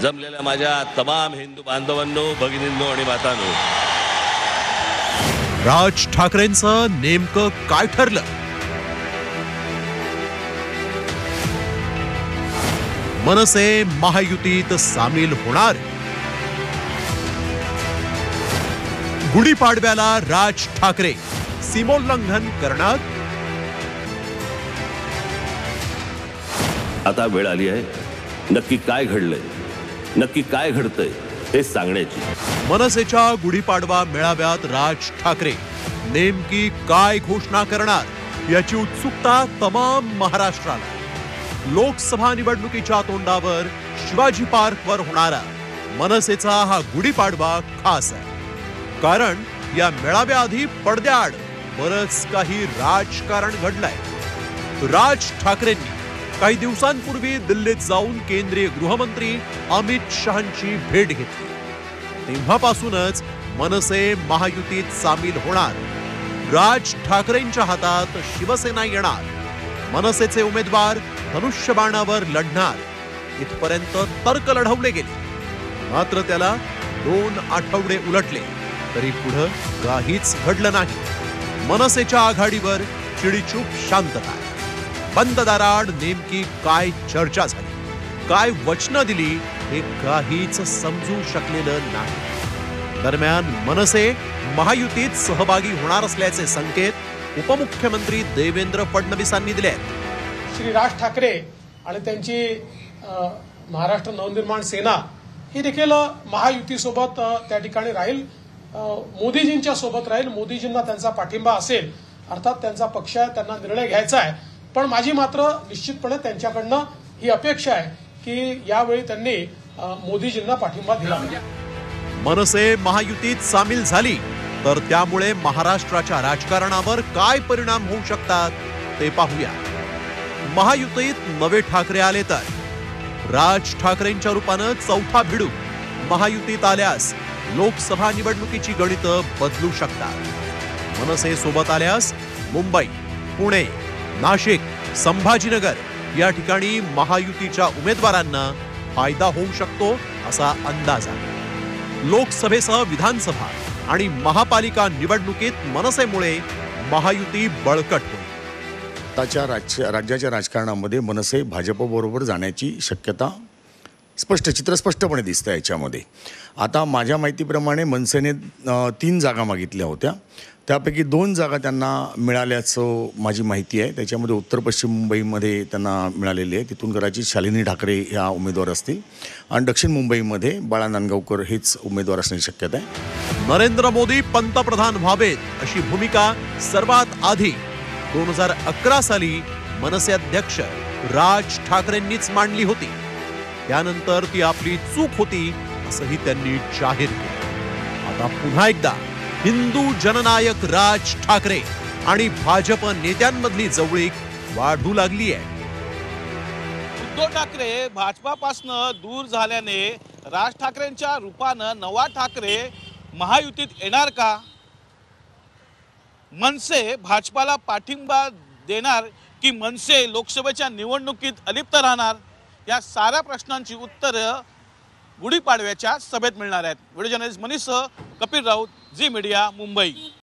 जमलेल्या माझ्या तमाम हिंदू बांधवांनो, भगिनींनो आणि मातांनो, राज ठाकरेंचं नेमकं काय ठरलं? मनसे महायुतीत सामील होणार? गुढीपाडव्याला राज ठाकरे सीमोल्लंघन करणार? आता वेळ आली आहे नक्की काय घडलंय, नक्की काय घडतंय हे सांगण्याची. मनसेच्या गुढीपाडवा मेळाव्यात राज ठाकरे नेमकी काय घोषणा करणार याची उत्सुकता तमाम महाराष्ट्राला. लोकसभा निवडणुकीच्या तोंडावर शिवाजी पार्कवर होणारा मनसेचा हा गुढीपाडवा खास आहे. कारण या मेळाव्याआधी पडद्याआड बरंच काही राजकारण घडलंय. राज ठाकरेंनी काही दिवसांपूर्वी दिल्लीत जाऊन केंद्रीय गृहमंत्री अमित शहांची भेट घेतली. तेव्हापासूनच मनसे महायुतीत सामील होणार. राज ठाकरेंच्या हातात शिवसेना येणार. मनसेचे उमेदवार धनुष्यबाणावर लढणार इथपर्यंत तर्क लढवले गेले. मात्र त्याला 2 आठवडे उलटले तरी पुढे काहीच घडलं नाही. मनसेच्या आघाडीवर चिडीचूप शांतता. बंद दाराआड नेमकी काय चर्चा झाली, काय वचनं दिली हे काहीच समजू शकलेलं नाही. दरम्यान मनसे महायुतीत सहभागी होणार असल्याचे संकेत उपमुख्यमंत्री देवेंद्र फडणवीसांनी दिले आहेत. श्री राज ठाकरे आणि त्यांची महाराष्ट्र नवनिर्माण सेना ही देखील महायुतीसोबत त्या ठिकाणी राहील. मोदीजींच्या सोबत राहील. मोदीजींना त्यांचा पाठिंबा असेल. अर्थात त्यांचा पक्ष आहे, त्यांना निर्णय घ्यायचा आहे. पण माझी मात्र निश्चितपणे त्यांच्याकडनं ही अपेक्षा आहे की यावेळी त्यांनी मोदीजींना पाठिंबा दिला. मनसे महायुतीत सामील झाली तर त्यामुळे महाराष्ट्राच्या राजकारणावर काय परिणाम होऊ शकतात ते पाहूया. महायुतीत नवे ठाकरे आले तर राज ठाकरेंच्या रूपानं चौथा भिडू महायुतीत आल्यास लोकसभा निवडणुकीची गणितं बदलू शकतात. मनसे सोबत आल्यास मुंबई, पुणे, नाशिक, संभाजीनगर या ठिकाणी महायुतीच्या उमेदवारांना फायदा होऊ शकतो असा अंदाज आहे. लोकसभेसह विधानसभा आणि महापालिका निवडणुकीत मनसेमुळे महायुती बळकट होईल. राज्याच्या राजकारणामध्ये मनसे भाजपबरोबर जाण्याची शक्यता चित्र स्पष्टपणे दिसतं याच्यामध्ये. आता माझ्या माहितीप्रमाणे मनसेने 3 जागा मागितल्या होत्या. त्यापैकी 2 जागा त्यांना मिळाल्याचं माझी माहिती आहे. त्याच्यामध्ये उत्तर पश्चिम मुंबईमध्ये त्यांना मिळालेली आहे. तिथून कदाचित शालिनी ठाकरे ह्या उमेदवार असतील आणि दक्षिण मुंबईमध्ये बाळा नांदगावकर हेच उमेदवार असण्याची शक्यता आहे. नरेंद्र मोदी पंतप्रधान व्हावेत अशी भूमिका सर्वात आधी 2011 साली मनसे अध्यक्ष राज ठाकरेंनीच मांडली होती. त्यानंतर ती आपली चूक होती असंही त्यांनी जाहीर केलं. आता पुन्हा एकदा हिंदू जननायक राज ठाकरे आणि भाजप नेत्यांमधली जवळीक वाढू लागली आहे. उद्धव ठाकरे भाजपापासून दूर झाल्याने राज ठाकरेंच्या रूपानं नवा ठाकरे महायुतीत येणार का? मनसे भाजपाला पाठिंबा देणार की मनसे लोकसभेच्या निवडणुकीत अलिप्त राहणार? या साऱ्या प्रश्नांची उत्तरं गुढीपाडव्याच्या सभेत मिळणार आहेत. व्हिडिओ जर्नलिस्ट मनीषसह कपिल राऊत, झी मीडिया, मुंबई.